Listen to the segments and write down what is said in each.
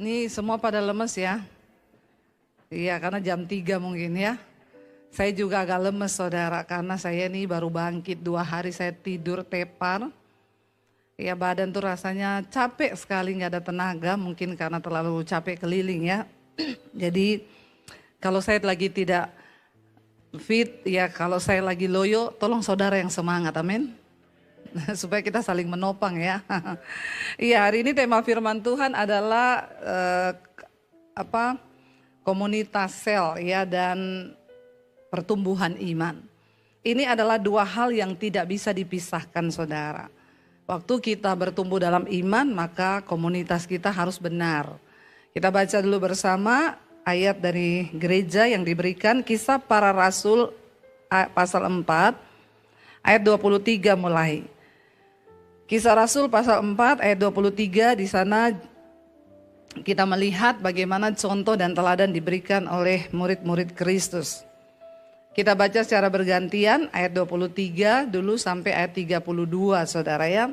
Ini semua pada lemes ya. Iya, karena jam 3 mungkin ya. Saya juga agak lemes saudara, karena saya ini baru bangkit 2 hari saya tidur tepar. Ya badan tuh rasanya capek sekali, gak ada tenaga, mungkin karena terlalu capek keliling ya. Jadi kalau saya lagi tidak fit, ya kalau saya lagi loyo, tolong saudara yang semangat, amin. Supaya kita saling menopang ya. Iya, hari ini tema firman Tuhan adalah komunitas sel ya dan pertumbuhan iman. Ini adalah 2 hal yang tidak bisa dipisahkan saudara. Waktu kita bertumbuh dalam iman, maka komunitas kita harus benar. Kita baca dulu bersama ayat dari gereja yang diberikan, Kisah Para Rasul pasal 4 ayat 23 mulai. Kisah Rasul pasal 4 ayat 23, di sana kita melihat bagaimana contoh dan teladan diberikan oleh murid-murid Kristus. Kita baca secara bergantian ayat 23 dulu sampai ayat 32 saudara ya.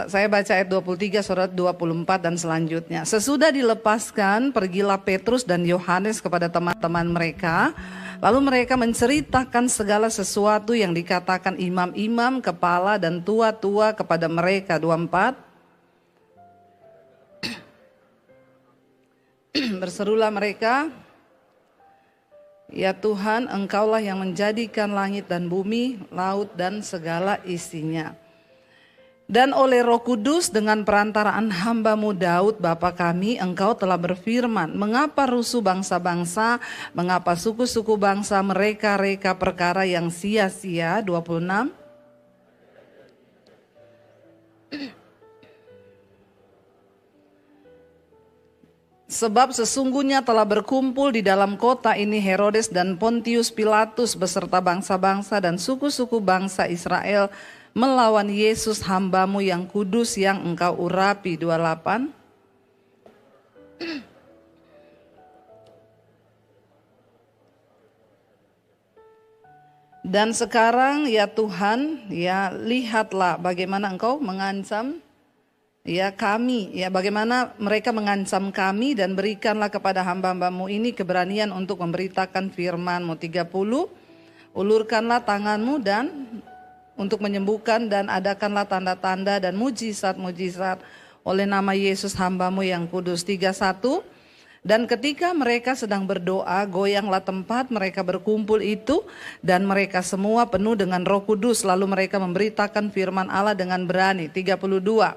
Saya baca ayat 23, saudara 24 dan selanjutnya. Sesudah dilepaskan, pergilah Petrus dan Yohanes kepada teman-teman mereka. Lalu mereka menceritakan segala sesuatu yang dikatakan imam-imam, kepala dan tua-tua kepada mereka. 24. Berserulah mereka, ya Tuhan, Engkaulah yang menjadikan langit dan bumi, laut dan segala isinya. Dan oleh Roh Kudus dengan perantaraan hamba-Mu Daud Bapa kami, Engkau telah berfirman, mengapa rusuh bangsa-bangsa, mengapa suku-suku bangsa mereka-reka perkara yang sia-sia. 26. Sebab sesungguhnya telah berkumpul di dalam kota ini Herodes dan Pontius Pilatus beserta bangsa-bangsa dan suku-suku bangsa Israel melawan Yesus hamba-Mu yang kudus yang Engkau urapi. 28. Dan sekarang ya Tuhan, ya lihatlah bagaimana Engkau mengancam ya kami, ya bagaimana mereka mengancam kami, dan berikanlah kepada hamba-hamba-Mu ini keberanian untuk memberitakan firman-Mu. 30. Ulurkanlah tangan-Mu dan untuk menyembuhkan, dan adakanlah tanda-tanda dan mujizat-mujizat oleh nama Yesus hamba-Mu yang kudus. 31. Dan ketika mereka sedang berdoa, goyanglah tempat mereka berkumpul itu, dan mereka semua penuh dengan Roh Kudus, lalu mereka memberitakan firman Allah dengan berani. 32.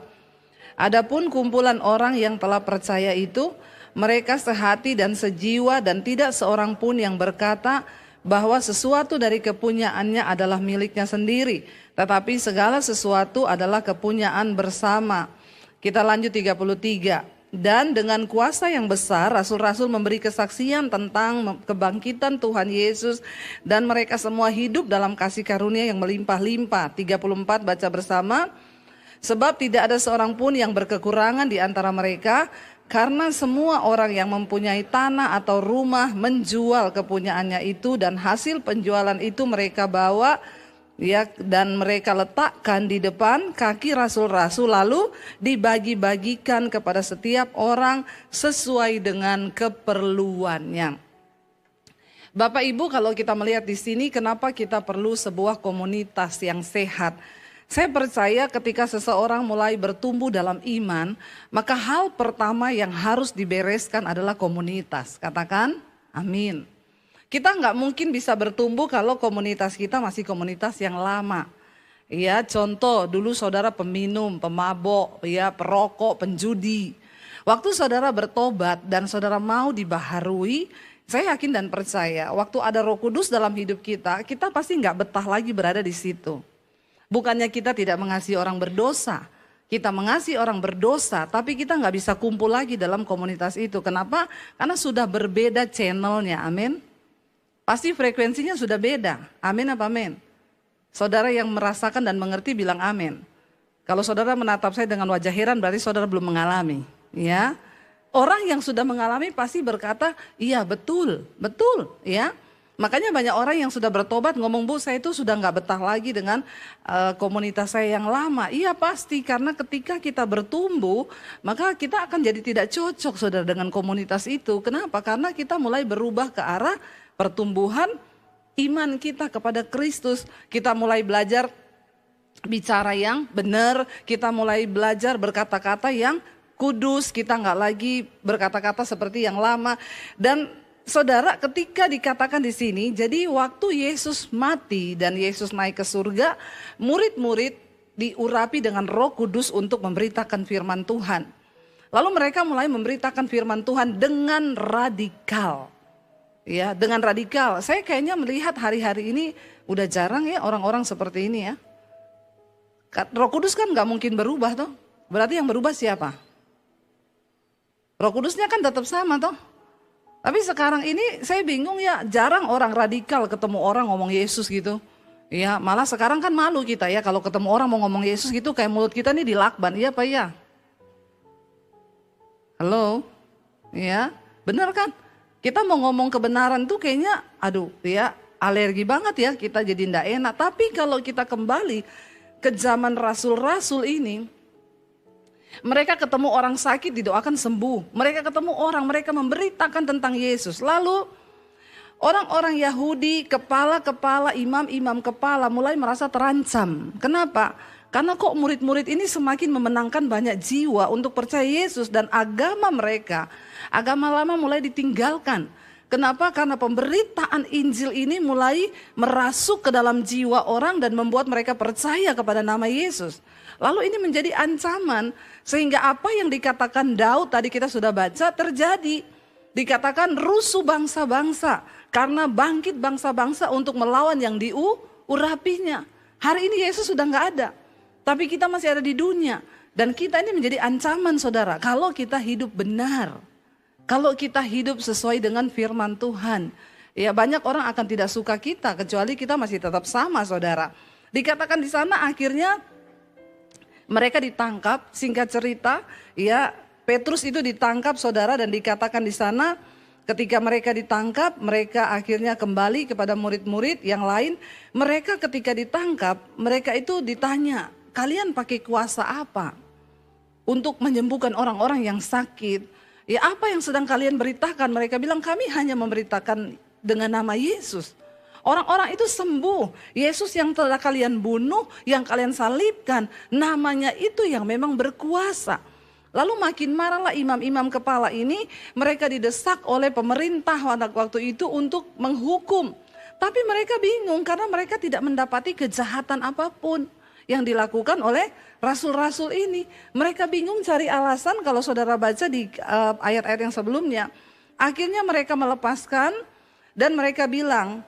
Adapun kumpulan orang yang telah percaya itu, mereka sehati dan sejiwa, dan tidak seorang pun yang berkata bahwa sesuatu dari kepunyaannya adalah miliknya sendiri, tetapi segala sesuatu adalah kepunyaan bersama. Kita lanjut 33. Dan dengan kuasa yang besar, rasul-rasul memberi kesaksian tentang kebangkitan Tuhan Yesus, dan mereka semua hidup dalam kasih karunia yang melimpah-limpah. 34 baca bersama. Sebab tidak ada seorang pun yang berkekurangan di antara mereka, karena semua orang yang mempunyai tanah atau rumah menjual kepunyaannya itu, dan hasil penjualan itu mereka bawa ya, dan mereka letakkan di depan kaki rasul-rasul, lalu dibagi-bagikan kepada setiap orang sesuai dengan keperluannya. Bapak Ibu, kalau kita melihat di sini, kenapa kita perlu sebuah komunitas yang sehat? Saya percaya ketika seseorang mulai bertumbuh dalam iman, maka hal pertama yang harus dibereskan adalah komunitas. Katakan amin. Kita nggak mungkin bisa bertumbuh kalau komunitas kita masih komunitas yang lama. Ya, contoh dulu saudara peminum, pemabok, ya, perokok, penjudi. Waktu saudara bertobat dan saudara mau dibaharui, saya yakin dan percaya waktu ada Roh Kudus dalam hidup kita, kita pasti nggak betah lagi berada di situ. Bukannya kita tidak mengasihi orang berdosa, kita mengasihi orang berdosa, tapi kita nggak bisa kumpul lagi dalam komunitas itu. Kenapa? Karena sudah berbeda channelnya, amin. Pasti frekuensinya sudah beda, amin apa amin? Saudara yang merasakan dan mengerti bilang amin. Kalau saudara menatap saya dengan wajah heran, berarti saudara belum mengalami. Ya, orang yang sudah mengalami pasti berkata, iya betul, betul, ya. Makanya banyak orang yang sudah bertobat ngomong, Bu, saya itu sudah nggak betah lagi dengan komunitas saya yang lama. Iya pasti, karena ketika kita bertumbuh, maka kita akan jadi tidak cocok saudara dengan komunitas itu. Kenapa? Karena kita mulai berubah ke arah pertumbuhan iman kita kepada Kristus. Kita mulai belajar bicara yang benar, kita mulai belajar berkata-kata yang kudus, kita nggak lagi berkata-kata seperti yang lama. Dan saudara, ketika dikatakan di sini, jadi waktu Yesus mati dan Yesus naik ke surga, murid-murid diurapi dengan Roh Kudus untuk memberitakan firman Tuhan. Lalu mereka mulai memberitakan firman Tuhan dengan radikal. Ya, dengan radikal. Saya kayaknya melihat hari-hari ini udah jarang ya orang-orang seperti ini ya. Roh Kudus kan nggak mungkin berubah toh. Berarti yang berubah siapa? Roh Kudusnya kan tetap sama toh. Tapi sekarang ini saya bingung ya, jarang orang radikal ketemu orang ngomong Yesus gitu. Ya, malah sekarang kan malu kita ya kalau ketemu orang mau ngomong Yesus gitu, kayak mulut kita nih dilakban. Iya Pak ya? Halo? Ya, benar kan? Kita mau ngomong kebenaran tuh kayaknya aduh ya alergi banget ya, kita jadi ndak enak. Tapi kalau kita kembali ke zaman rasul-rasul ini, mereka ketemu orang sakit didoakan sembuh. Mereka ketemu orang, mereka memberitakan tentang Yesus. Lalu orang-orang Yahudi, kepala-kepala, imam-imam kepala mulai merasa terancam. Kenapa? Karena kok murid-murid ini semakin memenangkan banyak jiwa untuk percaya Yesus. Dan agama mereka, agama lama mulai ditinggalkan. Kenapa? Karena pemberitaan Injil ini mulai merasuk ke dalam jiwa orang dan membuat mereka percaya kepada nama Yesus. Lalu ini menjadi ancaman, sehingga apa yang dikatakan Daud tadi kita sudah baca terjadi. Dikatakan rusuh bangsa-bangsa, karena bangkit bangsa-bangsa untuk melawan yang diurapinya. Hari ini Yesus sudah nggak ada, tapi kita masih ada di dunia. Dan kita ini menjadi ancaman saudara, kalau kita hidup benar. Kalau kita hidup sesuai dengan firman Tuhan. Ya banyak orang akan tidak suka kita, kecuali kita masih tetap sama saudara. Dikatakan di sana akhirnya mereka ditangkap, singkat cerita, ya Petrus itu ditangkap saudara, dan dikatakan di sana ketika mereka ditangkap, mereka akhirnya kembali kepada murid-murid yang lain. Mereka ketika ditangkap, mereka itu ditanya, kalian pakai kuasa apa untuk menyembuhkan orang-orang yang sakit? Ya apa yang sedang kalian beritakan? Mereka bilang kami hanya memberitakan dengan nama Yesus. Orang-orang itu sembuh. Yesus yang telah kalian bunuh, yang kalian salibkan, namanya itu yang memang berkuasa. Lalu makin marahlah imam-imam kepala ini, mereka didesak oleh pemerintah waktu itu untuk menghukum. Tapi mereka bingung karena mereka tidak mendapati kejahatan apapun yang dilakukan oleh rasul-rasul ini. Mereka bingung cari alasan. Kalau saudara baca di ayat-ayat yang sebelumnya, akhirnya mereka melepaskan dan mereka bilang,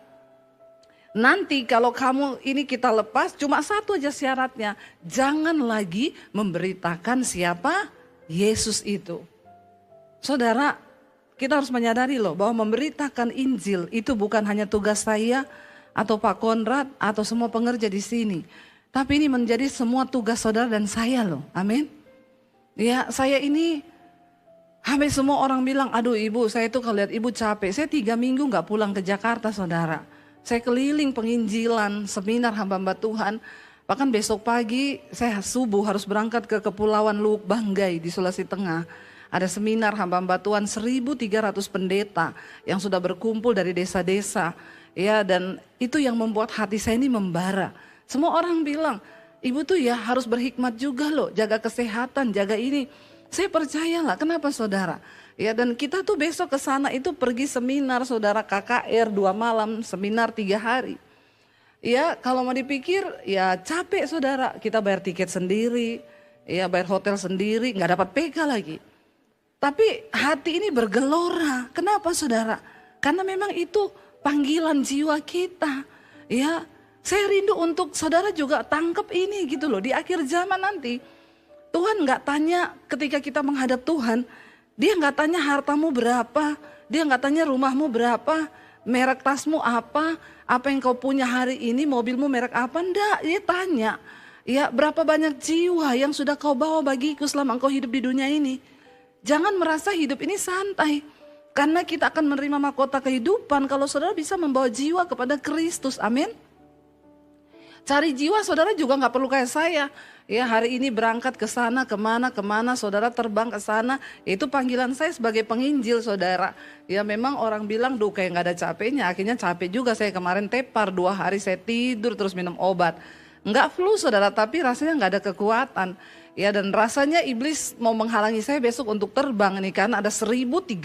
nanti kalau kamu ini kita lepas, cuma satu aja syaratnya, jangan lagi memberitakan siapa Yesus itu. Saudara, kita harus menyadari loh bahwa memberitakan Injil itu bukan hanya tugas saya atau Pak Konrad atau semua pengerja di sini. Tapi ini menjadi semua tugas saudara dan saya loh, amin. Ya saya ini, hampir semua orang bilang, aduh ibu saya itu kalau lihat ibu capek. Saya 3 minggu gak pulang ke Jakarta saudara. Saya keliling penginjilan, seminar hamba-hamba Tuhan. Bahkan besok pagi saya subuh harus berangkat ke Kepulauan Luwuk Banggai di Sulawesi Tengah. Ada seminar hamba-hamba Tuhan, 1.300 pendeta yang sudah berkumpul dari desa-desa. Ya, dan itu yang membuat hati saya ini membara. Semua orang bilang, ibu tuh ya harus berhikmat juga loh, jaga kesehatan, jaga ini. Saya percayalah, kenapa saudara? Ya, dan kita tuh besok ke sana itu pergi seminar saudara, KKR 2 malam, seminar 3 hari. Ya kalau mau dipikir ya capek saudara, kita bayar tiket sendiri, ya bayar hotel sendiri, gak dapat PK lagi. Tapi hati ini bergelora, kenapa saudara? Karena memang itu panggilan jiwa kita. Ya saya rindu untuk saudara juga tangkap ini gitu loh, di akhir zaman nanti. Tuhan gak tanya ketika kita menghadap Tuhan, dia nggak tanya hartamu berapa, dia nggak tanya rumahmu berapa, merek tasmu apa yang kau punya hari ini, mobilmu merek apa, enggak. Dia tanya, ya berapa banyak jiwa yang sudah kau bawa bagiku selama engkau hidup di dunia ini. Jangan merasa hidup ini santai. Karena kita akan menerima mahkota kehidupan kalau saudara bisa membawa jiwa kepada Kristus. Amin. Cari jiwa saudara juga nggak perlu kayak saya. Ya hari ini berangkat ke sana, kemana, saudara terbang ke sana. Itu panggilan saya sebagai penginjil saudara. Ya memang orang bilang, duh kayak nggak ada capeknya. Akhirnya capek juga saya kemarin tepar 2 hari saya tidur terus minum obat. Nggak flu saudara, tapi rasanya nggak ada kekuatan. Ya dan rasanya iblis mau menghalangi saya besok untuk terbang nih karena ada 1.300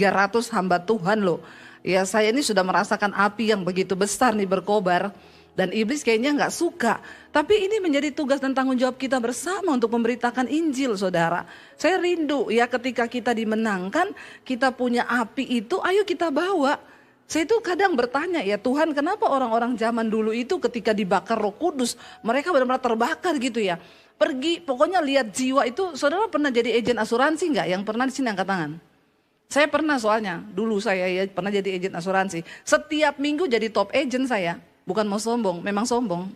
hamba Tuhan loh. Ya saya ini sudah merasakan api yang begitu besar nih berkobar. Dan iblis kayaknya nggak suka. Tapi ini menjadi tugas dan tanggung jawab kita bersama untuk memberitakan Injil saudara. Saya rindu ya ketika kita dimenangkan, kita punya api itu ayo kita bawa. Saya itu kadang bertanya ya Tuhan kenapa orang-orang zaman dulu itu ketika dibakar Roh Kudus mereka benar-benar terbakar gitu ya. Pergi pokoknya lihat jiwa itu. Saudara pernah jadi agen asuransi nggak? Yang pernah di sini angkat tangan. Saya pernah soalnya dulu saya ya pernah jadi agen asuransi. Setiap minggu jadi top agent saya. Bukan mau sombong, memang sombong.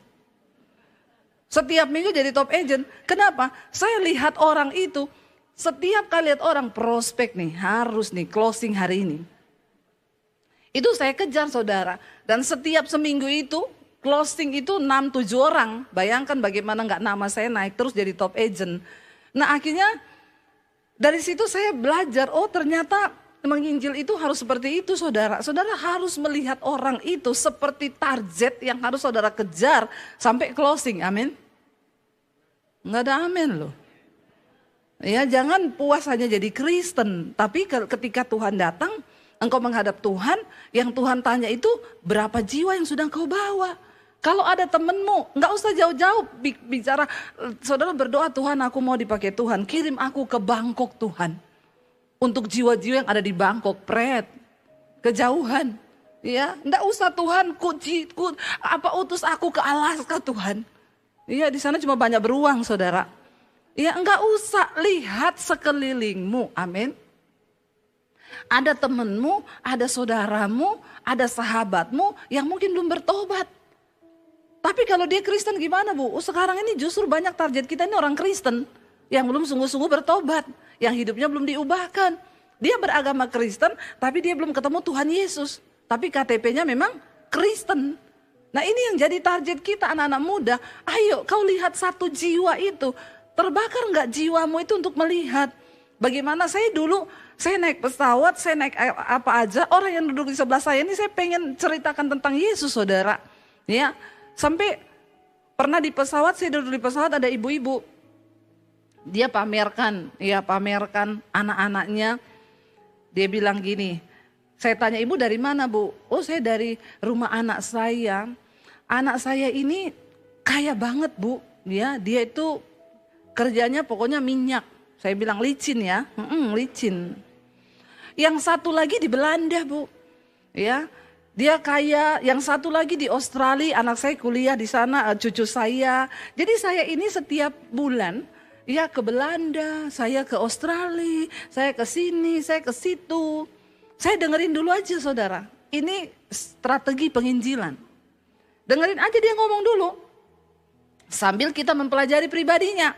Setiap minggu jadi top agent. Kenapa? Saya lihat orang itu setiap kali lihat orang prospek nih harus nih closing hari ini. Itu saya kejar saudara. Dan setiap seminggu itu closing itu 6-7 orang. Bayangkan bagaimana nggak nama saya naik terus jadi top agent. Nah akhirnya dari situ saya belajar, oh ternyata menginjil itu harus seperti itu saudara. Saudara harus melihat orang itu seperti target yang harus saudara kejar sampai closing, amin. Nggak ada amin loh. Ya jangan puas hanya jadi Kristen. Tapi ketika Tuhan datang, engkau menghadap Tuhan, yang Tuhan tanya itu berapa jiwa yang sudah engkau bawa. Kalau ada temenmu, nggak usah jauh-jauh bicara, saudara berdoa Tuhan aku mau dipakai Tuhan, kirim aku ke Bangkok Tuhan. Untuk jiwa-jiwa yang ada di Bangkok, pret, kejauhan. Ya, nggak usah Tuhan, utus aku ke Alaska Tuhan. Ya di sana cuma banyak beruang saudara. Ya nggak usah lihat sekelilingmu, amin. Ada temenmu, ada saudaramu, ada sahabatmu yang mungkin belum bertobat. Tapi kalau dia Kristen gimana Bu? Sekarang ini justru banyak target kita ini orang Kristen yang belum sungguh-sungguh bertobat, yang hidupnya belum diubahkan. Dia beragama Kristen, tapi dia belum ketemu Tuhan Yesus. Tapi KTP-nya memang Kristen. Nah ini yang jadi target kita anak-anak muda. Ayo kau lihat satu jiwa itu. Terbakar nggak jiwamu itu untuk melihat. Bagaimana saya dulu, saya naik pesawat, saya naik apa aja. Orang yang duduk di sebelah saya ini saya pengen ceritakan tentang Yesus saudara. Ya. Sampai pernah di pesawat, saya duduk di pesawat ada ibu-ibu. Dia pamerkan anak-anaknya. Dia bilang gini, saya tanya ibu dari mana Bu? Oh saya dari rumah anak saya. Anak saya ini kaya banget Bu. Ya, dia itu kerjanya pokoknya minyak. Saya bilang licin ya, licin. Yang satu lagi di Belanda Bu. Ya. Dia kaya, yang satu lagi di Australia, anak saya kuliah di sana, cucu saya. Jadi saya ini setiap bulan ya ke Belanda, saya ke Australia, saya ke sini, saya ke situ. Saya dengerin dulu aja saudara, ini strategi penginjilan. Dengerin aja dia ngomong dulu. Sambil kita mempelajari pribadinya.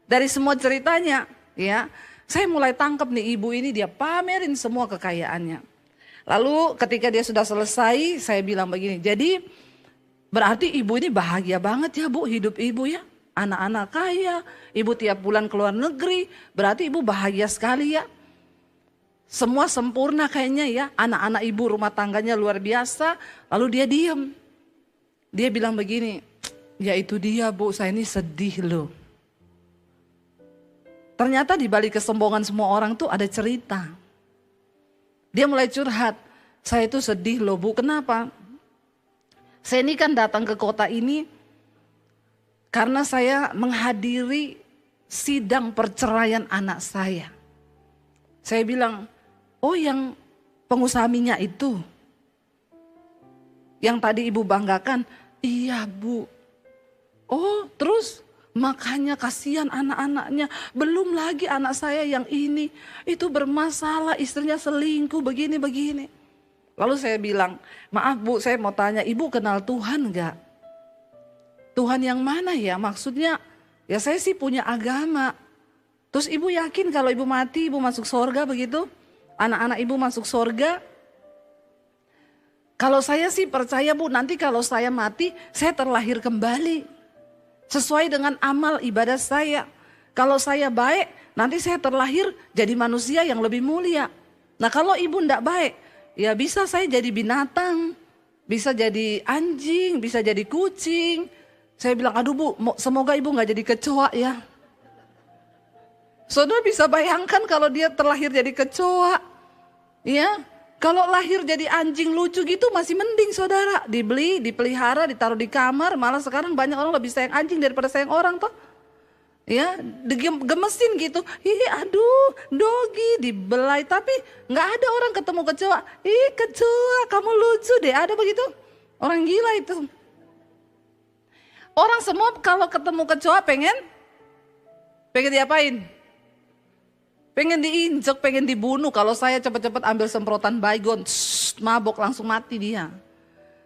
Dari semua ceritanya ya, saya mulai tangkap nih ibu ini dia pamerin semua kekayaannya. Lalu ketika dia sudah selesai, saya bilang begini, jadi berarti ibu ini bahagia banget ya Bu, hidup ibu ya. Anak-anak kaya, ibu tiap bulan keluar negeri, berarti ibu bahagia sekali ya. Semua sempurna kayaknya ya, anak-anak ibu rumah tangganya luar biasa. Lalu dia diam. Dia bilang begini, ya itu dia Bu, saya ini sedih loh. Ternyata di balik kesombongan semua orang tuh ada cerita. Dia mulai curhat, saya itu sedih loh Bu, kenapa? Saya ini kan datang ke kota ini karena saya menghadiri sidang perceraian anak saya. Saya bilang, oh yang pengusaha minyak itu, yang tadi ibu banggakan, iya Bu. Oh terus? Makanya kasihan anak-anaknya, belum lagi anak saya yang ini, itu bermasalah istrinya selingkuh begini-begini. Lalu saya bilang, maaf Bu saya mau tanya, ibu kenal Tuhan gak? Tuhan yang mana ya? Maksudnya ya saya sih punya agama. Terus ibu yakin kalau ibu mati ibu masuk surga begitu? anak-anak ibu masuk surga? Kalau saya sih percaya Bu, nanti kalau saya mati, saya terlahir kembali. Sesuai dengan amal ibadah saya. Kalau saya baik, nanti saya terlahir jadi manusia yang lebih mulia. Nah kalau ibu enggak baik, ya bisa saya jadi binatang. Bisa jadi anjing, bisa jadi kucing. Saya bilang, aduh Bu, semoga ibu enggak jadi kecoa ya. Saudara bisa bayangkan kalau dia terlahir jadi kecoa. Ya. Kalau lahir jadi anjing lucu gitu masih mending saudara. Dibeli, dipelihara, ditaruh di kamar. Malah sekarang banyak orang lebih sayang anjing daripada sayang orang toh. Ya, gemesin gitu. Ih aduh, dogi dibelai. Tapi gak ada orang ketemu kecoa. Ih kecoa, kamu lucu deh. Ada begitu? Orang gila itu. Orang semua kalau ketemu kecoa pengen diapain? Pengen diinjek, pengen dibunuh. Kalau saya cepat-cepat ambil semprotan baygon, mabok langsung mati dia.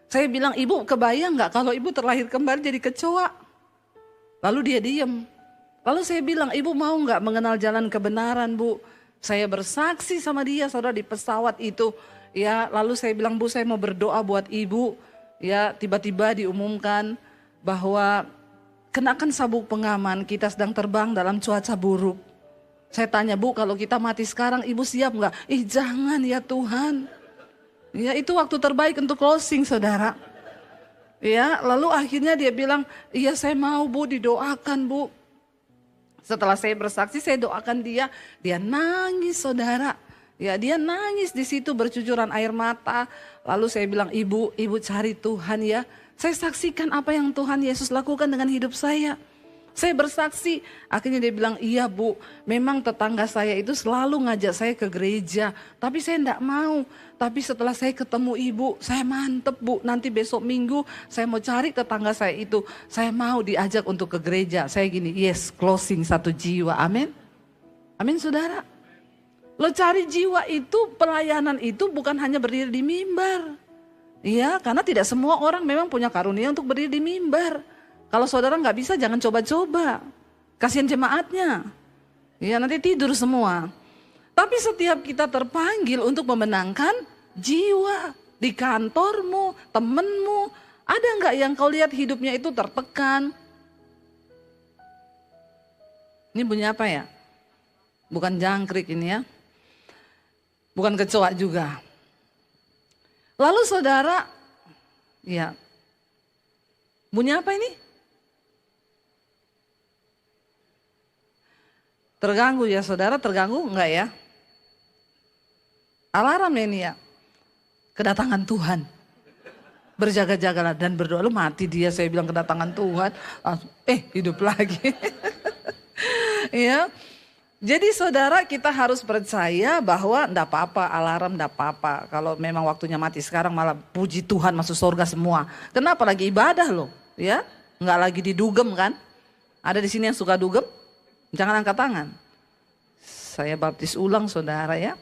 Saya bilang, ibu kebayang gak kalau ibu terlahir kembali jadi kecoa? Lalu dia diem. Lalu saya bilang, ibu mau gak mengenal jalan kebenaran Bu? Saya bersaksi sama dia saudara di pesawat itu. Ya, lalu saya bilang, Bu saya mau berdoa buat ibu. Ya, tiba-tiba diumumkan bahwa kenakan sabuk pengaman, kita sedang terbang dalam cuaca buruk. Saya tanya, Bu kalau kita mati sekarang ibu siap gak? Ih jangan ya Tuhan. Ya itu waktu terbaik untuk closing saudara. Ya lalu akhirnya dia bilang, iya saya mau Bu, didoakan Bu. Setelah saya bersaksi saya doakan dia nangis saudara. Ya dia nangis di situ bercucuran air mata. Lalu saya bilang, ibu cari Tuhan ya. Saya saksikan apa yang Tuhan Yesus lakukan dengan hidup saya. Saya bersaksi, akhirnya dia bilang, iya Bu, memang tetangga saya itu selalu ngajak saya ke gereja. Tapi saya enggak mau, tapi setelah saya ketemu ibu, saya mantep Bu. Nanti besok minggu saya mau cari tetangga saya itu, saya mau diajak untuk ke gereja. Saya gini, yes closing 1 jiwa, amin. Amin saudara. Lo cari jiwa itu, pelayanan itu bukan hanya berdiri di mimbar. Iya, karena tidak semua orang memang punya karunia untuk berdiri di mimbar. Kalau saudara nggak bisa jangan coba-coba. Kasihan jemaatnya. Ya nanti tidur semua. Tapi setiap kita terpanggil untuk memenangkan jiwa. Di kantormu, temenmu. Ada nggak yang kau lihat hidupnya itu tertekan? Ini bunyi apa ya? Bukan jangkrik ini ya. Bukan kecoa juga. Lalu saudara, ya bunyi apa ini? Terganggu ya saudara, terganggu enggak ya? Alarm ya ini ya. Kedatangan Tuhan. Berjaga-jagalah dan berdoa. Lu mati dia, saya bilang kedatangan Tuhan. Hidup lagi. Ya. Jadi saudara kita harus percaya bahwa enggak apa-apa, alarm enggak apa-apa. Kalau memang waktunya mati sekarang malah puji Tuhan masuk surga semua. Kenapa lagi ibadah loh, ya? Enggak lagi didugem kan? Ada di sini yang suka dugem? Jangan angkat tangan. Saya baptis ulang saudara ya.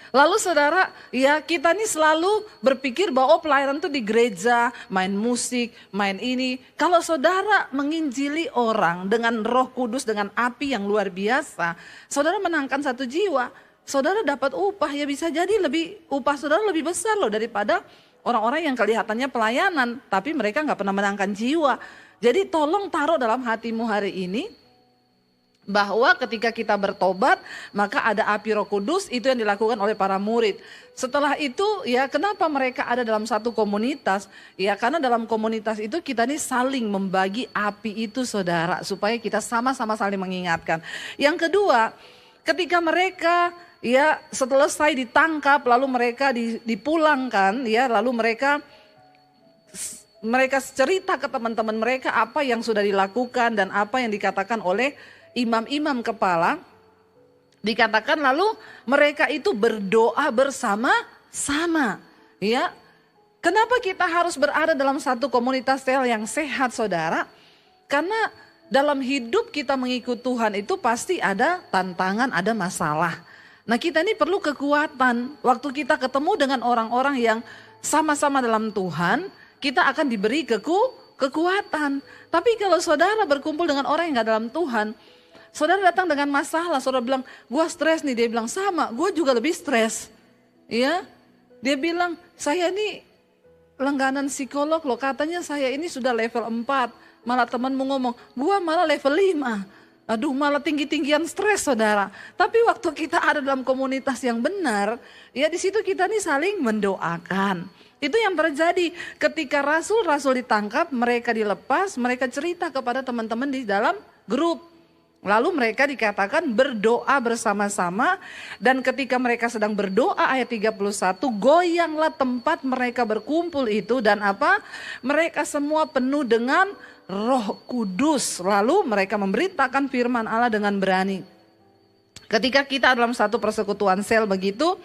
Lalu saudara, ya kita nih selalu berpikir bahwa pelayanan itu di gereja, main musik, main ini. Kalau saudara menginjili orang dengan Roh Kudus, dengan api yang luar biasa, saudara menangkan 1 jiwa, saudara dapat upah ya bisa jadi upah saudara lebih besar loh daripada orang-orang yang kelihatannya pelayanan, tapi mereka nggak pernah menangkan jiwa. Jadi tolong taruh dalam hatimu hari ini bahwa ketika kita bertobat maka ada api Roh Kudus, itu yang dilakukan oleh para murid. Setelah itu ya kenapa mereka ada dalam satu komunitas? Ya karena dalam komunitas itu kita nih saling membagi api itu saudara, supaya kita sama-sama saling mengingatkan. Yang kedua, ketika mereka ya selesai ditangkap lalu mereka dipulangkan ya, lalu mereka cerita ke teman-teman mereka apa yang sudah dilakukan dan apa yang dikatakan oleh imam-imam kepala. Dikatakan lalu mereka itu berdoa bersama-sama. Ya, kenapa kita harus berada dalam satu komunitas sel yang sehat saudara? Karena dalam hidup kita mengikut Tuhan itu pasti ada tantangan, ada masalah. Nah kita ini perlu kekuatan. Waktu kita ketemu dengan orang-orang yang sama-sama dalam Tuhan, kita akan diberi kekuatan. Tapi kalau saudara berkumpul dengan orang yang gak dalam Tuhan, Saudara datang dengan masalah, saudara bilang, gua stres nih. Dia bilang, sama, gua juga lebih stres. Ya, dia bilang, saya ini langganan psikolog loh, katanya saya ini sudah level 4. Malah temanmu ngomong, gua malah level 5. Aduh, malah tinggi-tinggian stres, saudara. Tapi waktu kita ada dalam komunitas yang benar, ya di situ kita nih saling mendoakan. Itu yang terjadi ketika rasul-rasul ditangkap, mereka dilepas, mereka cerita kepada teman-teman di dalam grup. Lalu mereka dikatakan berdoa bersama-sama, dan ketika mereka sedang berdoa ayat 31, goyanglah tempat mereka berkumpul itu, dan apa? Mereka semua penuh dengan Roh Kudus. Lalu mereka memberitakan firman Allah dengan berani. Ketika kita dalam satu persekutuan sel begitu,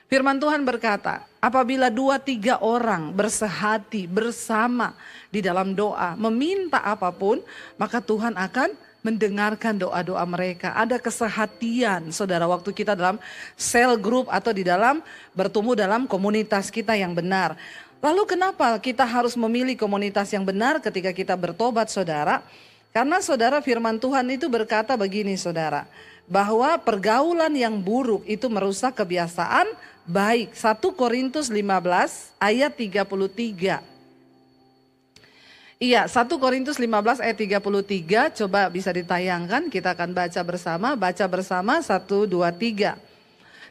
firman Tuhan berkata, apabila 2-3 orang bersehati bersama di dalam doa, meminta apapun, maka Tuhan akan mendengarkan doa-doa mereka. Ada kesehatian, saudara, waktu kita dalam sel group atau di dalam bertumbuh dalam komunitas kita yang benar. Lalu kenapa kita harus memilih komunitas yang benar ketika kita bertobat, saudara? Karena saudara, firman Tuhan itu berkata begini, saudara, bahwa pergaulan yang buruk itu merusak kebiasaan baik. 1 Korintus 15 ayat 33. Iya, 1 Korintus 15 ayat 33, coba bisa ditayangkan, kita akan baca bersama 1, 2, 3.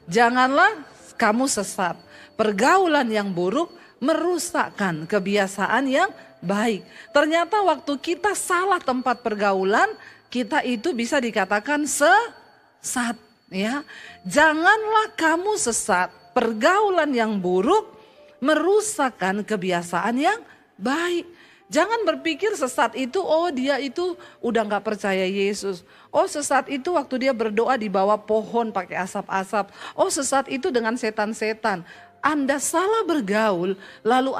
Janganlah kamu sesat, pergaulan yang buruk merusakkan kebiasaan yang baik. Ternyata waktu kita salah tempat pergaulan, kita itu bisa dikatakan sesat. Ya, janganlah kamu sesat, pergaulan yang buruk merusakkan kebiasaan yang baik. Jangan berpikir sesat itu, oh dia itu udah gak percaya Yesus. Oh sesat itu waktu dia berdoa di bawah pohon pakai asap-asap. Oh sesat itu dengan setan-setan. Anda salah bergaul, lalu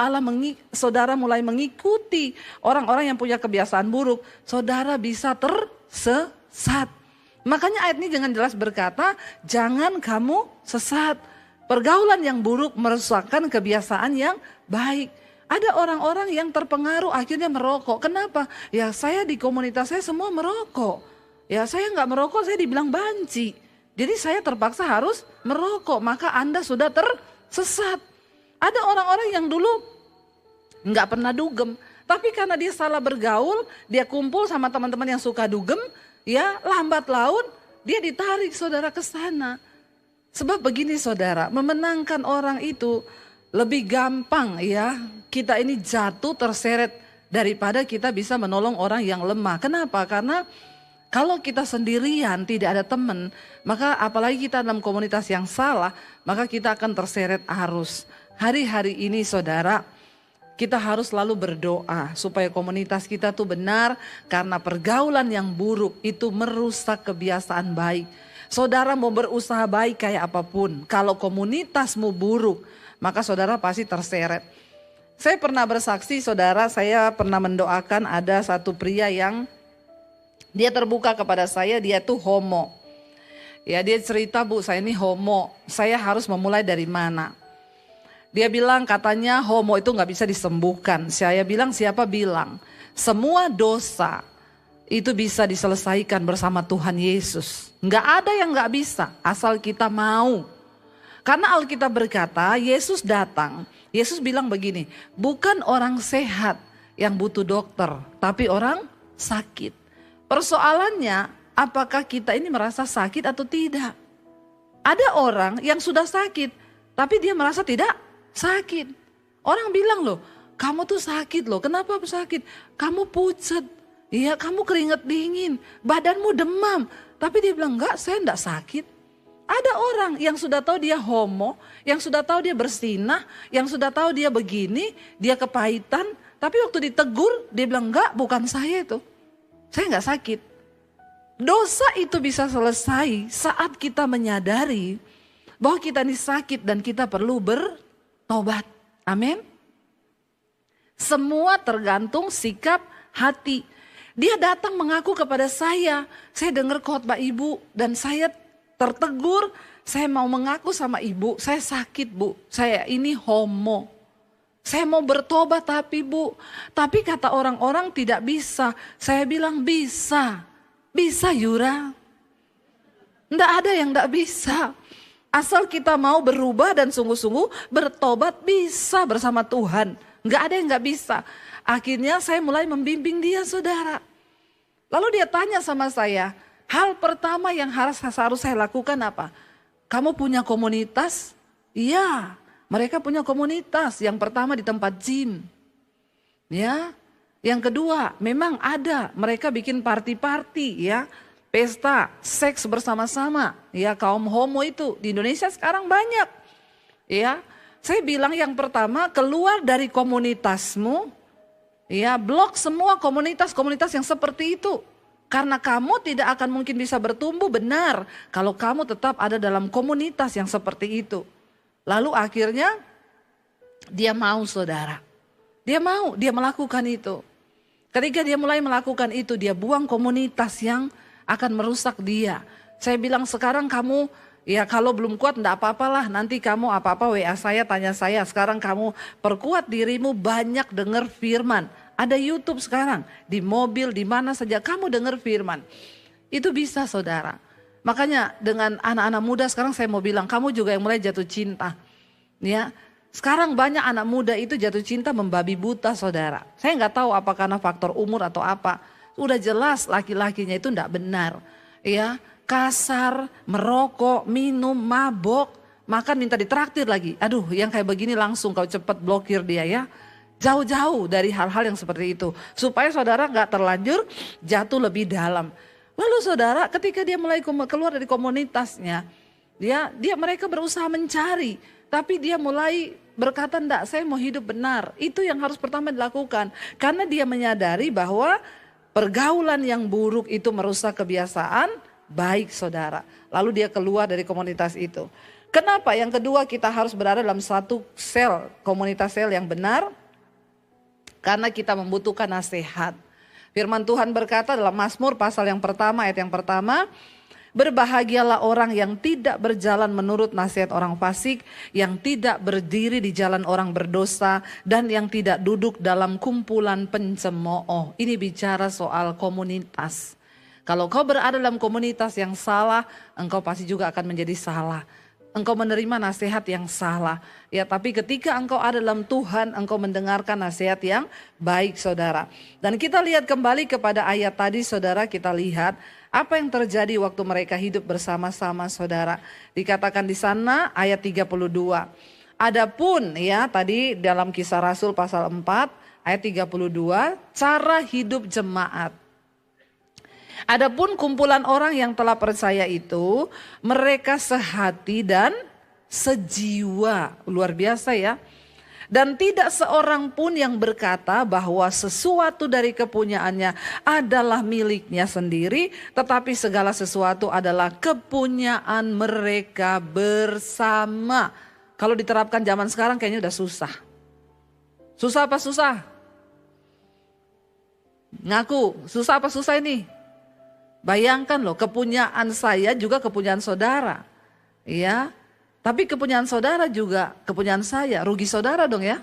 saudara mulai mengikuti orang-orang yang punya kebiasaan buruk. Saudara bisa tersesat. Makanya ayat ini dengan jelas berkata, jangan kamu sesat. Pergaulan yang buruk merusakkan kebiasaan yang baik. Ada orang-orang yang terpengaruh akhirnya merokok. Kenapa? Ya saya di komunitas saya semua merokok. Ya saya nggak merokok, saya dibilang banci. Jadi saya terpaksa harus merokok. Maka Anda sudah tersesat. Ada orang-orang yang dulu nggak pernah dugem. Tapi karena dia salah bergaul, dia kumpul sama teman-teman yang suka dugem. Ya lambat laun dia ditarik saudara ke sana. Sebab begini saudara, memenangkan orang itu lebih gampang ya, kita ini jatuh terseret daripada kita bisa menolong orang yang lemah. Kenapa? Karena kalau kita sendirian tidak ada teman, maka apalagi kita dalam komunitas yang salah, maka kita akan terseret arus. Hari-hari ini saudara, kita harus selalu berdoa supaya komunitas kita tuh benar, karena pergaulan yang buruk itu merusak kebiasaan baik. Saudara mau berusaha baik kayak apapun, kalau komunitasmu buruk, maka saudara pasti terseret. Saya pernah bersaksi saudara, saya pernah mendoakan ada satu pria yang dia terbuka kepada saya, dia tuh homo. Ya dia cerita, Bu saya ini homo, saya harus memulai dari mana? Dia bilang katanya homo itu gak bisa disembuhkan. Saya bilang siapa bilang? Semua dosa itu bisa diselesaikan bersama Tuhan Yesus. Gak ada yang gak bisa asal kita mau. Karena Alkitab berkata, Yesus datang, Yesus bilang begini, bukan orang sehat yang butuh dokter, tapi orang sakit. Persoalannya, apakah kita ini merasa sakit atau tidak? Ada orang yang sudah sakit, tapi dia merasa tidak sakit. Orang bilang loh, kamu tuh sakit loh, kenapa sakit? Kamu pucet, ya kamu keringat dingin, badanmu demam. Tapi dia bilang, enggak saya enggak sakit. Ada orang yang sudah tahu dia homo, yang sudah tahu dia bersinah, yang sudah tahu dia begini, dia kepahitan. Tapi waktu ditegur, dia bilang enggak bukan saya itu. Saya enggak sakit. Dosa itu bisa selesai saat kita menyadari bahwa kita ini sakit dan kita perlu bertobat. Amin. Semua tergantung sikap hati. Dia datang mengaku kepada saya dengar khotbah ibu dan saya tertegur, saya mau mengaku sama ibu, saya sakit Bu, saya ini homo. Saya mau bertobat tapi Bu, tapi kata orang-orang tidak bisa. Saya bilang bisa. Bisa Yura? Enggak ada yang enggak bisa. Asal kita mau berubah dan sungguh-sungguh bertobat, bisa bersama Tuhan. Enggak ada yang enggak bisa. Akhirnya saya mulai membimbing dia, saudara. Lalu dia tanya sama saya, hal pertama yang harus saya lakukan apa? Kamu punya komunitas? Iya, mereka punya komunitas. Yang pertama di tempat gym. Ya, yang kedua memang ada, mereka bikin party-party ya. Pesta, seks bersama-sama, ya kaum homo itu di Indonesia sekarang banyak. Ya, saya bilang yang pertama keluar dari komunitasmu, ya blok semua komunitas-komunitas yang seperti itu. Karena kamu tidak akan mungkin bisa bertumbuh benar kalau kamu tetap ada dalam komunitas yang seperti itu. Lalu akhirnya dia mau, saudara. Dia mau, dia melakukan itu. Ketika dia mulai melakukan itu, dia buang komunitas yang akan merusak dia. Saya bilang sekarang kamu, ya kalau belum kuat enggak apa-apalah, nanti kamu apa-apa WA saya, tanya saya. Sekarang kamu perkuat dirimu, banyak dengar firman. Ada YouTube sekarang, di mobil, di mana saja kamu dengar firman. Itu bisa, saudara. Makanya dengan anak-anak muda sekarang saya mau bilang, kamu juga yang mulai jatuh cinta. Ya, sekarang banyak anak muda itu jatuh cinta membabi buta, saudara. Saya nggak tahu apa karena faktor umur atau apa. Udah jelas laki-lakinya itu enggak benar. Ya, kasar, merokok, minum, mabok, makan minta ditraktir lagi. Aduh, yang kayak begini langsung kau cepat blokir dia ya. Jauh-jauh dari hal-hal yang seperti itu. Supaya saudara enggak terlanjur jatuh lebih dalam. Lalu saudara ketika dia mulai keluar dari komunitasnya, mereka berusaha mencari. Tapi dia mulai berkata enggak, saya mau hidup benar. Itu yang harus pertama dilakukan. Karena dia menyadari bahwa pergaulan yang buruk itu merusak kebiasaan baik, saudara. Lalu dia keluar dari komunitas itu. Kenapa? Yang kedua kita harus berada dalam satu sel, komunitas sel yang benar. Karena kita membutuhkan nasihat. Firman Tuhan berkata dalam Mazmur pasal yang pertama, ayat yang pertama. Berbahagialah orang yang tidak berjalan menurut nasihat orang fasik, yang tidak berdiri di jalan orang berdosa, dan yang tidak duduk dalam kumpulan pencemooh. Ini bicara soal komunitas. Kalau kau berada dalam komunitas yang salah, engkau pasti juga akan menjadi salah. Engkau menerima nasihat yang salah. Ya, tapi ketika engkau ada dalam Tuhan, engkau mendengarkan nasihat yang baik, saudara. Dan kita lihat kembali kepada ayat tadi, saudara, kita lihat apa yang terjadi waktu mereka hidup bersama-sama, saudara. Dikatakan di sana ayat 32. Adapun ya tadi dalam Kisah Rasul pasal 4 ayat 32, cara hidup jemaat. Adapun kumpulan orang yang telah percaya itu, mereka sehati dan sejiwa. Luar biasa ya. Dan tidak seorang pun yang berkata bahwa sesuatu dari kepunyaannya adalah miliknya sendiri, tetapi segala sesuatu adalah kepunyaan mereka bersama. Kalau diterapkan zaman sekarang kayaknya udah susah. Susah apa susah? Ngaku, susah apa susah ini? Bayangkan loh, kepunyaan saya juga kepunyaan saudara. Ya. Tapi kepunyaan saudara juga kepunyaan saya, rugi saudara dong ya.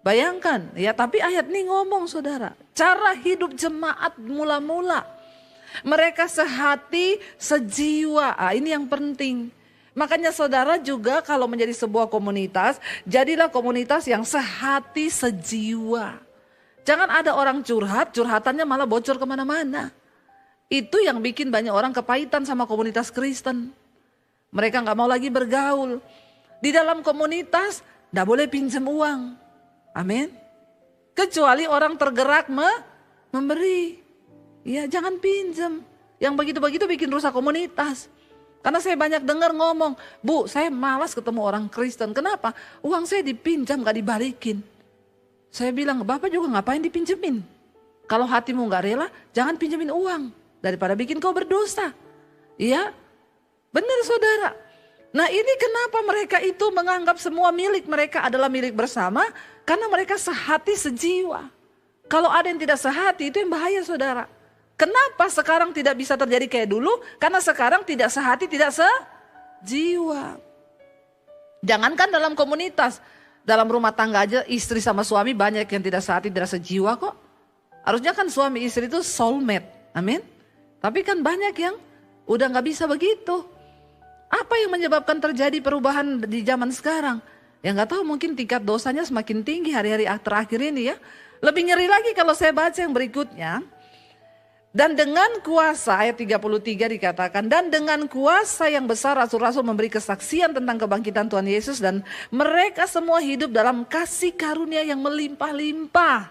Bayangkan ya, tapi ayat ini ngomong saudara, cara hidup jemaat mula-mula. Mereka sehati, sejiwa, ini yang penting. Makanya saudara juga kalau menjadi sebuah komunitas, jadilah komunitas yang sehati, sejiwa. Jangan ada orang curhat, curhatannya malah bocor kemana-mana. Itu yang bikin banyak orang kepahitan sama komunitas Kristen. Mereka gak mau lagi bergaul. Di dalam komunitas gak boleh pinjam uang. Amin. Kecuali orang tergerak memberi. Ya jangan pinjam. Yang begitu-begitu bikin rusak komunitas. Karena saya banyak dengar ngomong, Bu saya malas ketemu orang Kristen. Kenapa? Uang saya dipinjam gak dibalikin. Saya bilang, Bapak juga ngapain dipinjemin? Kalau hatimu gak rela, jangan pinjemin uang. Daripada bikin kau berdosa. Iya. Benar saudara. Nah ini kenapa mereka itu menganggap semua milik mereka adalah milik bersama. Karena mereka sehati sejiwa. Kalau ada yang tidak sehati itu yang bahaya saudara. Kenapa sekarang tidak bisa terjadi kayak dulu? Karena sekarang tidak sehati, tidak sejiwa. Jangankan dalam komunitas. Dalam rumah tangga aja istri sama suami banyak yang tidak sehati, tidak sejiwa kok. Harusnya kan suami istri itu soulmate. Amin. Tapi kan banyak yang udah gak bisa begitu. Apa yang menyebabkan terjadi perubahan di zaman sekarang? Ya gak tahu, mungkin tingkat dosanya semakin tinggi hari-hari terakhir ini ya. Lebih ngeri lagi kalau saya baca yang berikutnya. Dan dengan kuasa, ayat 33 dikatakan, dan dengan kuasa yang besar rasul-rasul memberi kesaksian tentang kebangkitan Tuhan Yesus, dan mereka semua hidup dalam kasih karunia yang melimpah-limpah.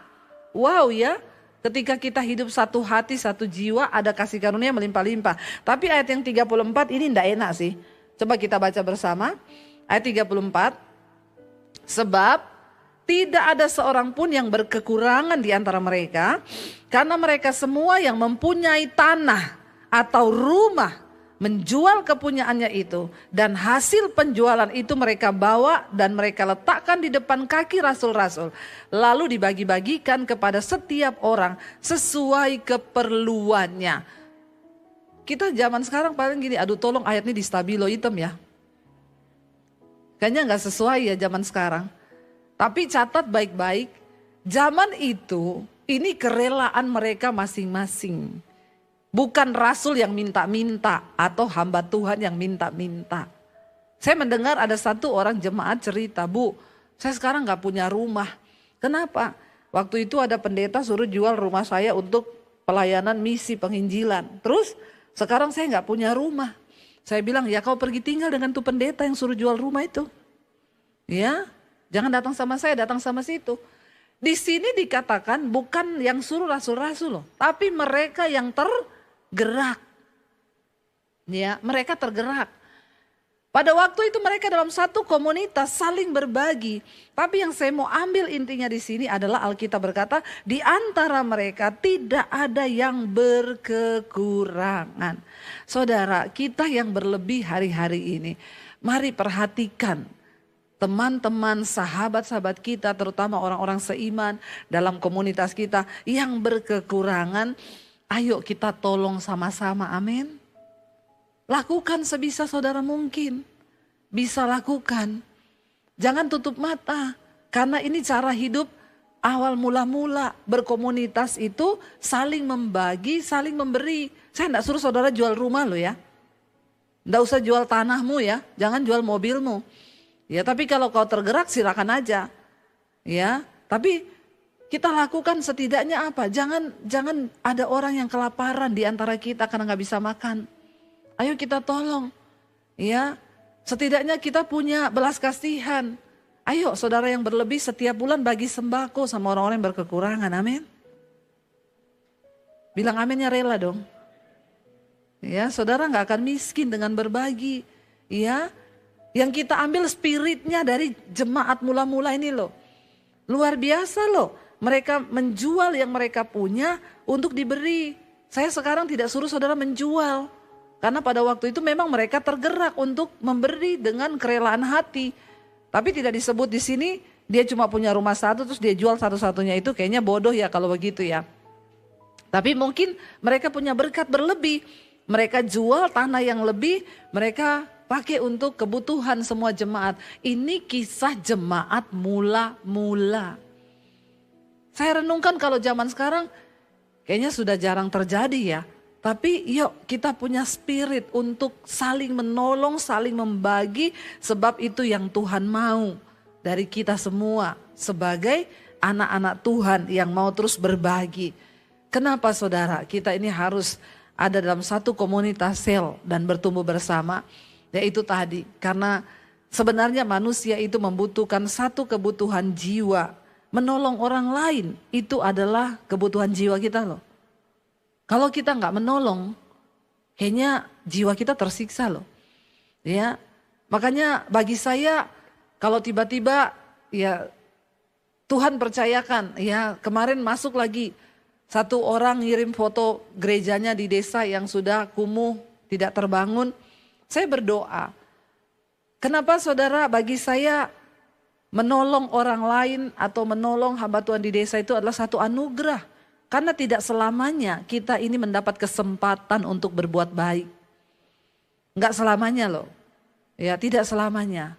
Wow ya, ketika kita hidup satu hati, satu jiwa, ada kasih karunia melimpah-limpah. Tapi ayat yang 34 ini tidak enak sih. Coba kita baca bersama, ayat 34. Sebab tidak ada seorang pun yang berkekurangan di antara mereka, karena mereka semua yang mempunyai tanah atau rumah menjual kepunyaannya itu, dan hasil penjualan itu mereka bawa dan mereka letakkan di depan kaki rasul-rasul, lalu dibagi-bagikan kepada setiap orang sesuai keperluannya. Kita zaman sekarang paling gini, aduh tolong ayat ini di stabilo hitam ya. Kayaknya gak sesuai ya zaman sekarang. Tapi catat baik-baik, zaman itu ini kerelaan mereka masing-masing. Bukan rasul yang minta-minta atau hamba Tuhan yang minta-minta. Saya mendengar ada satu orang jemaat cerita, Bu, saya sekarang gak punya rumah. Kenapa? Waktu itu ada pendeta suruh jual rumah saya untuk pelayanan misi penginjilan. Terus sekarang saya gak punya rumah. Saya bilang, ya kau pergi tinggal dengan tuh pendeta yang suruh jual rumah itu. Ya. Jangan datang sama saya, datang sama situ. Di sini dikatakan bukan yang suruh rasul-rasul loh, tapi mereka yang tergerak. Ya, mereka tergerak. Pada waktu itu mereka dalam satu komunitas saling berbagi. Tapi yang saya mau ambil intinya di sini adalah Alkitab berkata, di antara mereka tidak ada yang berkekurangan. Saudara, kita yang berlebih hari-hari ini, mari perhatikan teman-teman, sahabat-sahabat kita, terutama orang-orang seiman dalam komunitas kita yang berkekurangan. Ayo kita tolong sama-sama, amin. Lakukan sebisa saudara mungkin. Bisa lakukan. Jangan tutup mata. Karena ini cara hidup awal mula-mula. Berkomunitas itu saling membagi, saling memberi. Saya tidak suruh saudara jual rumah lo ya. Tidak usah jual tanahmu ya. Jangan jual mobilmu. Ya, tapi kalau kau tergerak silakan aja. Ya, tapi kita lakukan setidaknya apa? Jangan ada orang yang kelaparan di antara kita karena nggak bisa makan. Ayo kita tolong. Ya, setidaknya kita punya belas kasihan. Ayo saudara yang berlebih setiap bulan bagi sembako sama orang-orang yang berkekurangan. Amin. Bilang aminnya rela dong. Ya, saudara nggak akan miskin dengan berbagi. Ya. Yang kita ambil spiritnya dari jemaat mula-mula ini loh. Luar biasa loh. Mereka menjual yang mereka punya untuk diberi. Saya sekarang tidak suruh saudara menjual. Karena pada waktu itu memang mereka tergerak untuk memberi dengan kerelaan hati. Tapi tidak disebut di sini dia cuma punya rumah satu terus dia jual satu-satunya, itu kayaknya bodoh ya kalau begitu ya. Tapi mungkin mereka punya berkat berlebih. Mereka jual tanah yang lebih, mereka pakai untuk kebutuhan semua jemaat. Ini kisah jemaat mula-mula. Saya renungkan kalau zaman sekarang kayaknya sudah jarang terjadi ya. Tapi yuk kita punya spirit untuk saling menolong, saling membagi. Sebab itu yang Tuhan mau dari kita semua sebagai anak-anak Tuhan yang mau terus berbagi. Kenapa saudara? Kita ini harus ada dalam satu komunitas sel dan bertumbuh bersama. Yaitu tadi, karena sebenarnya manusia itu membutuhkan satu kebutuhan jiwa. Menolong orang lain itu adalah kebutuhan jiwa kita loh. Kalau kita nggak menolong, kayaknya jiwa kita tersiksa loh. Ya, makanya bagi saya kalau tiba-tiba ya Tuhan percayakan, ya kemarin masuk lagi satu orang ngirim foto gerejanya di desa yang sudah kumuh, tidak terbangun. Saya berdoa, kenapa saudara, bagi saya menolong orang lain atau menolong hamba Tuhan di desa itu adalah satu anugerah. Karena tidak selamanya kita ini mendapat kesempatan untuk berbuat baik. Enggak selamanya loh, ya tidak selamanya.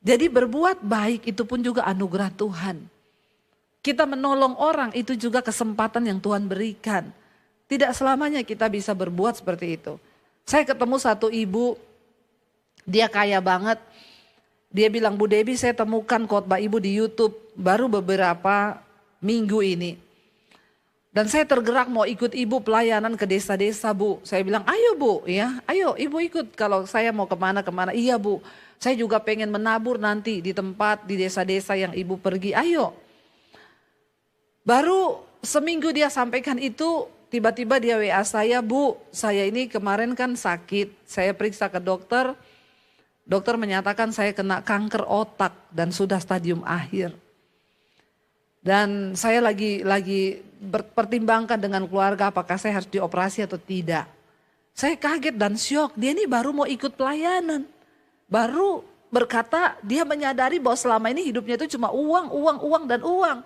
Jadi berbuat baik itu pun juga anugerah Tuhan. Kita menolong orang itu juga kesempatan yang Tuhan berikan. Tidak selamanya kita bisa berbuat seperti itu. Saya ketemu satu ibu, dia kaya banget. Dia bilang, Bu Debbie, saya temukan khotbah ibu di YouTube baru beberapa minggu ini. Dan saya tergerak mau ikut ibu pelayanan ke desa-desa, Bu. Saya bilang, ayo Bu, ya, ayo ibu ikut kalau saya mau kemana-kemana. Iya Bu, saya juga pengen menabur nanti di tempat, di desa-desa yang ibu pergi, ayo. Baru seminggu dia sampaikan itu, tiba-tiba dia WA saya, Bu, saya ini kemarin kan sakit, saya periksa ke dokter. Dokter menyatakan saya kena kanker otak dan sudah stadium akhir. Dan saya lagi pertimbangkan dengan keluarga apakah saya harus dioperasi atau tidak. Saya kaget dan syok, dia ini baru mau ikut pelayanan. Baru berkata dia menyadari bahwa selama ini hidupnya itu cuma uang, uang, uang dan uang.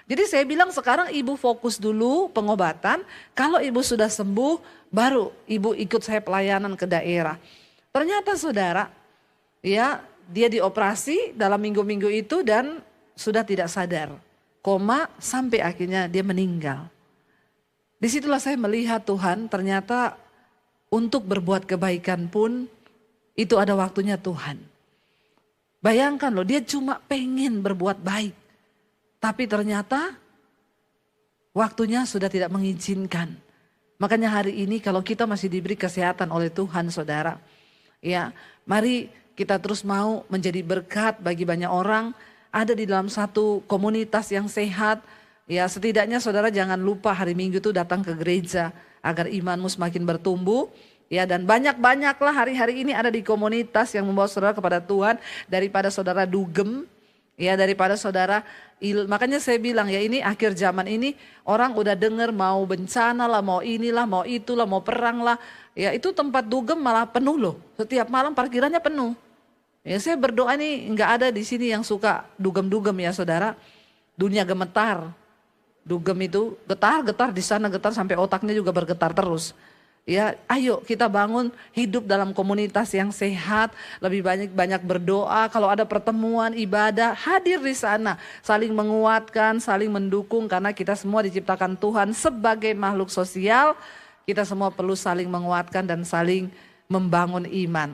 Jadi saya bilang sekarang ibu fokus dulu pengobatan, kalau ibu sudah sembuh baru ibu ikut saya pelayanan ke daerah. Ternyata saudara, ya dia dioperasi dalam minggu-minggu itu dan sudah tidak sadar. Koma sampai akhirnya dia meninggal. Disitulah saya melihat Tuhan ternyata untuk berbuat kebaikan pun itu ada waktunya Tuhan. Bayangkan loh, dia cuma pengen berbuat baik. Tapi ternyata waktunya sudah tidak mengizinkan. Makanya hari ini kalau kita masih diberi kesehatan oleh Tuhan saudara. Ya, mari kita terus mau menjadi berkat bagi banyak orang. Ada di dalam satu komunitas yang sehat, ya setidaknya saudara jangan lupa hari Minggu itu datang ke gereja agar imanmu semakin bertumbuh. Ya, dan banyak-banyaklah hari-hari ini ada di komunitas yang membawa saudara kepada Tuhan daripada saudara dugem, ya daripada saudara makanya saya bilang ya ini akhir zaman ini orang udah dengar mau bencana lah, mau inilah, mau itulah, mau perang lah. Ya itu tempat dugem malah penuh loh, setiap malam parkirannya penuh. Ya saya berdoa nih nggak ada di sini yang suka dugem-dugem ya saudara. Dunia gemetar. Dugem itu getar-getar di sana, getar sampai otaknya juga bergetar terus. Ya ayo kita bangun hidup dalam komunitas yang sehat. Lebih banyak berdoa. Kalau ada pertemuan ibadah hadir di sana. Saling menguatkan, saling mendukung. Karena kita semua diciptakan Tuhan sebagai makhluk sosial. Kita semua perlu saling menguatkan dan saling membangun iman.